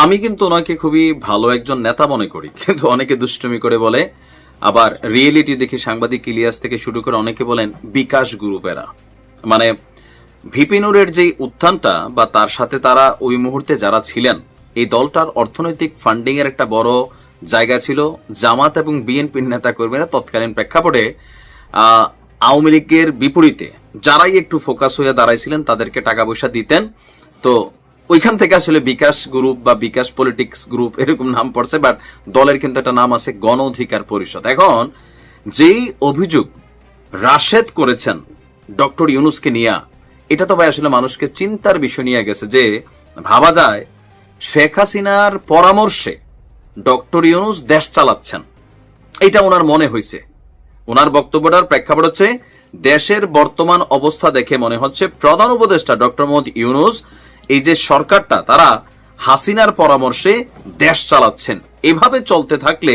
আমি কিন্তু ওনাকে খুবই ভালো একজন নেতা মনে করি, কিন্তু অনেকে দুষ্টুমি করে বলে, আবার রিয়েলিটি দেখে সাংবাদিক ইলিয়াস থেকে শুরু করে অনেকে বলেন বিকাশ গ্রুপেরা। মানে ভিপিনুরের যে উত্থানটা বা তার সাথে তারা ওই মুহূর্তে যারা ছিলেন, এই দলটার অর্থনৈতিক ফান্ডিং এর একটা বড় জায়গা ছিল। জামাত এবং বিএনপির নেতা কর্মীরা তৎকালীন প্রেক্ষাপটে আওয়ামী লীগের বিপরীতে যারাই একটু ফোকাস হয়ে দাঁড়াইছিলেন তাদেরকে টাকা পয়সা দিতেন। তো ওইখান থেকে আসলে বিকাশ গ্রুপ বা বিকাশ পলিটিক্স গ্রুপ এরকম নাম পড়ছে, বাট দলের কিন্তু একটা নাম আছে গণ অধিকার পরিষদ। এখন যেই অভিযোগ রাশেদ করেছেন ডক্টর ইউনূসকে নিয়ে, এটা তো ভাই আসলে মানুষকে চিন্তার বিষয় নিয়ে গেছে যে ভাবা যায় শেখ হাসিনার পরামর্শে ডক্টর ইউনূস দেশ চালাচ্ছেন, এটা ওনার মনে হয়েছে। ওনার বক্তব্যটার প্রেক্ষাপট হচ্ছে দেশের বর্তমান অবস্থা দেখে মনে হচ্ছে প্রধান উপদেষ্টা ডক্টর মোহাম্মদ ইউনূস এই যে সরকারটা তারা হাসিনার পরামর্শে দেশ চালাচ্ছেন। এভাবে চলতে থাকলে